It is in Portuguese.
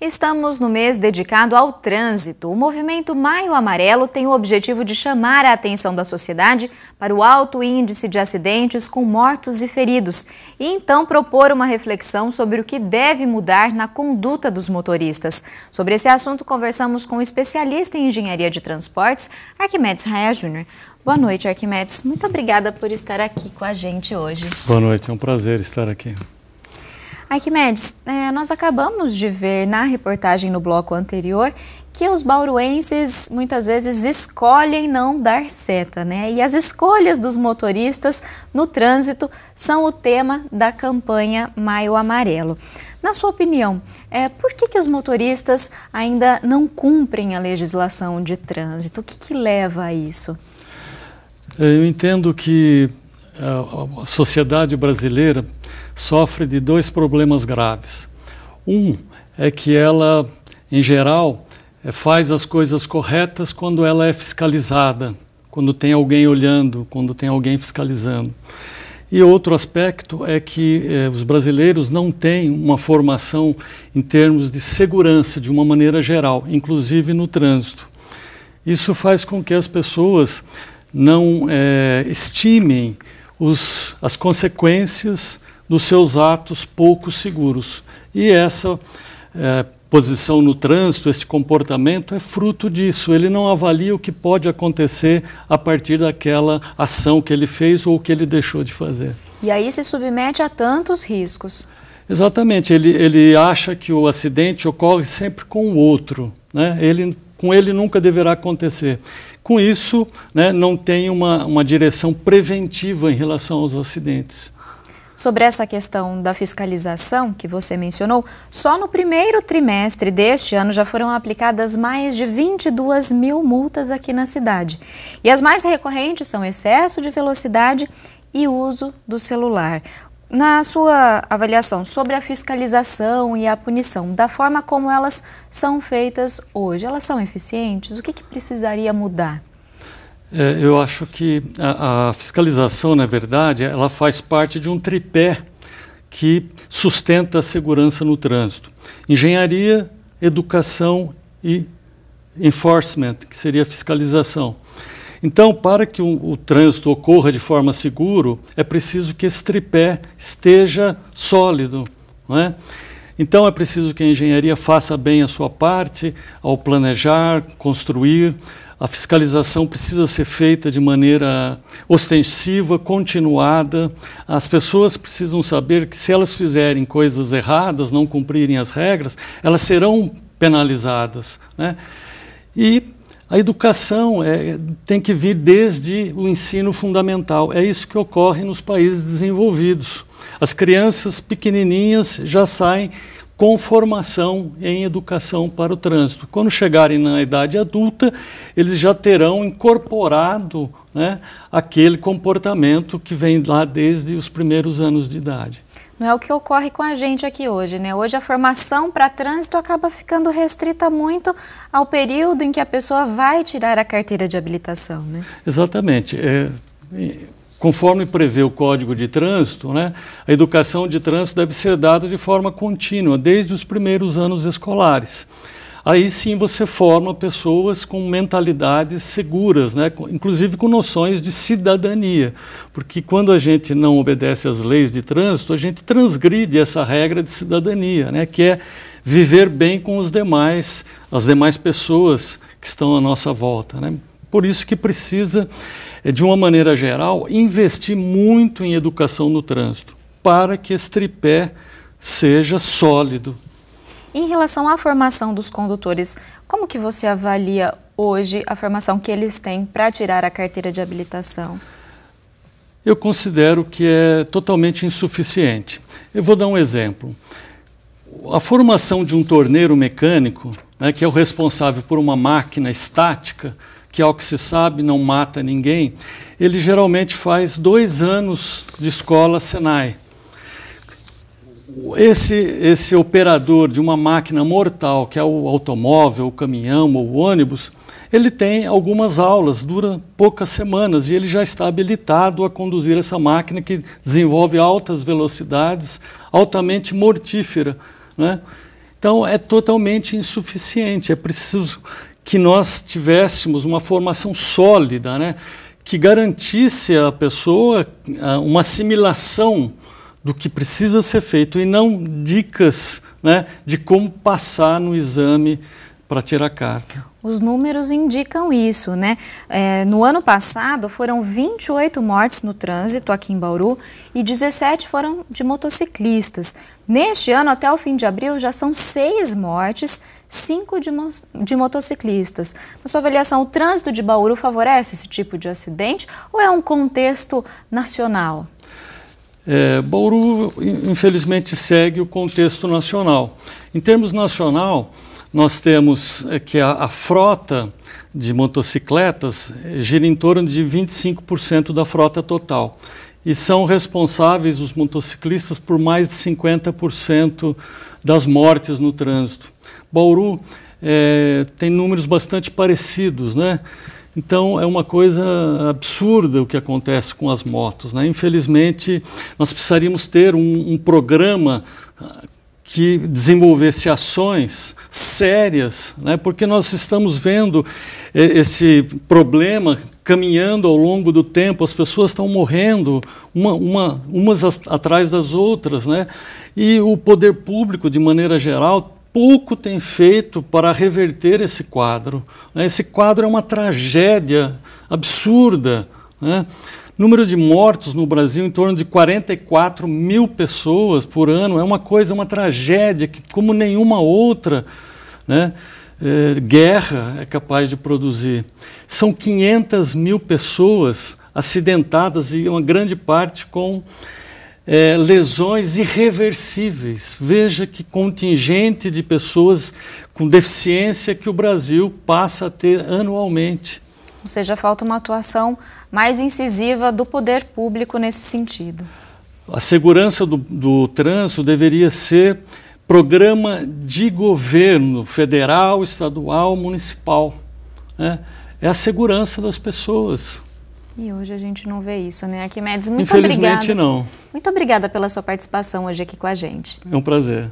Estamos no mês dedicado ao trânsito. O movimento Maio Amarelo tem o objetivo de chamar a atenção da sociedade para o alto índice de acidentes com mortos e feridos e então propor uma reflexão sobre o que deve mudar na conduta dos motoristas. Sobre esse assunto, conversamos com o especialista em engenharia de transportes, Arquimedes Raia Júnior. Boa noite, Arquimedes. Muito obrigada por estar aqui com a gente hoje. Boa noite, é um prazer estar aqui. Arquimedes, nós acabamos de ver na reportagem no bloco anterior que os bauruenses muitas vezes escolhem não dar seta, né? E as escolhas dos motoristas no trânsito são o tema da campanha Maio Amarelo. Na sua opinião, por que os motoristas ainda não cumprem a legislação de trânsito? O que leva a isso? Eu entendo que a sociedade brasileira sofre de dois problemas graves. Um é que ela, em geral, faz as coisas corretas quando ela é fiscalizada, quando tem alguém olhando, quando tem alguém fiscalizando. E outro aspecto é que os brasileiros não têm uma formação em termos de segurança de uma maneira geral, inclusive no trânsito. Isso faz com que as pessoas não estimem as consequências dos seus atos pouco seguros. E essa posição no trânsito, esse comportamento é fruto disso. Ele não avalia o que pode acontecer a partir daquela ação que ele fez ou que ele deixou de fazer. E aí se submete a tantos riscos. Exatamente. Ele acha que o acidente ocorre sempre com o outro, né? Com ele nunca deverá acontecer. Com isso, né, não tem uma direção preventiva em relação aos acidentes. Sobre essa questão da fiscalização que você mencionou, só no primeiro trimestre deste ano já foram aplicadas mais de 22 mil multas aqui na cidade. E as mais recorrentes são excesso de velocidade e uso do celular. Na sua avaliação sobre a fiscalização e a punição, da forma como elas são feitas hoje, elas são eficientes? O que precisaria mudar? Eu acho que a fiscalização, na verdade, ela faz parte de um tripé que sustenta a segurança no trânsito. Engenharia, educação e enforcement, que seria a fiscalização. Então, para que o trânsito ocorra de forma segura, é preciso que esse tripé esteja sólido, não é? Então, é preciso que a engenharia faça bem a sua parte ao planejar, construir. A fiscalização precisa ser feita de maneira ostensiva, continuada. As pessoas precisam saber que se elas fizerem coisas erradas, não cumprirem as regras, elas serão penalizadas, né? E a educação tem que vir desde o ensino fundamental. É isso que ocorre nos países desenvolvidos. As crianças pequenininhas já saem com formação em educação para o trânsito. Quando chegarem na idade adulta, eles já terão incorporado, né, aquele comportamento que vem lá desde os primeiros anos de idade. Não é o que ocorre com a gente aqui hoje, né? Hoje a formação para trânsito acaba ficando restrita muito ao período em que a pessoa vai tirar a carteira de habilitação, né? Exatamente. Conforme prevê o Código de Trânsito, né, a educação de trânsito deve ser dada de forma contínua, desde os primeiros anos escolares. Aí sim você forma pessoas com mentalidades seguras, né, inclusive com noções de cidadania, porque quando a gente não obedece às leis de trânsito, a gente transgride essa regra de cidadania, né, que é viver bem com as demais pessoas que estão à nossa volta, né? Por isso que precisa, de uma maneira geral, investir muito em educação no trânsito, para que esse tripé seja sólido. Em relação à formação dos condutores, como que você avalia hoje a formação que eles têm para tirar a carteira de habilitação? Eu considero que é totalmente insuficiente. Eu vou dar um exemplo. A formação de um torneiro mecânico, né, que é o responsável por uma máquina estática, que ao que se sabe não mata ninguém, ele geralmente faz 2 anos de escola Senai. Esse operador de uma máquina mortal, que é o automóvel, o caminhão ou o ônibus, ele tem algumas aulas, dura poucas semanas, e ele já está habilitado a conduzir essa máquina que desenvolve altas velocidades, altamente mortífera, né? Então, é totalmente insuficiente. É preciso que nós tivéssemos uma formação sólida, né, que garantisse à pessoa uma assimilação do que precisa ser feito e não dicas, né, de como passar no exame para tirar a carta. Os números indicam isso, né? No ano passado foram 28 mortes no trânsito aqui em Bauru e 17 foram de motociclistas. Neste ano, até o fim de abril, já são 6 mortes, 5 de motociclistas. Na sua avaliação, o trânsito de Bauru favorece esse tipo de acidente ou é um contexto nacional? Bauru, infelizmente, segue o contexto nacional. Em termos nacional, nós temos que a frota de motocicletas gira em torno de 25% da frota total. E são responsáveis os motociclistas por mais de 50% das mortes no trânsito. Bauru tem números bastante parecidos, né? Então, é uma coisa absurda o que acontece com as motos, né? Infelizmente, nós precisaríamos ter um programa que desenvolvesse ações sérias, né? Porque nós estamos vendo esse problema caminhando ao longo do tempo, as pessoas estão morrendo umas atrás das outras, né? E o poder público, de maneira geral, pouco tem feito para reverter esse quadro, né? Esse quadro é uma tragédia absurda, né? Número de mortos no Brasil em torno de 44 mil pessoas por ano, é uma tragédia que, como nenhuma outra, né, guerra é capaz de produzir. São 500 mil pessoas acidentadas e uma grande parte com lesões irreversíveis. Veja que contingente de pessoas com deficiência que o Brasil passa a ter anualmente. Ou seja, falta uma atuação mais incisiva do poder público nesse sentido. A segurança do trânsito deveria ser programa de governo federal, estadual, municipal, né? É a segurança das pessoas. E hoje a gente não vê isso, né, Arquimedes? Muito Infelizmente obrigada. não. Muito obrigada pela sua participação hoje aqui com a gente. É um prazer.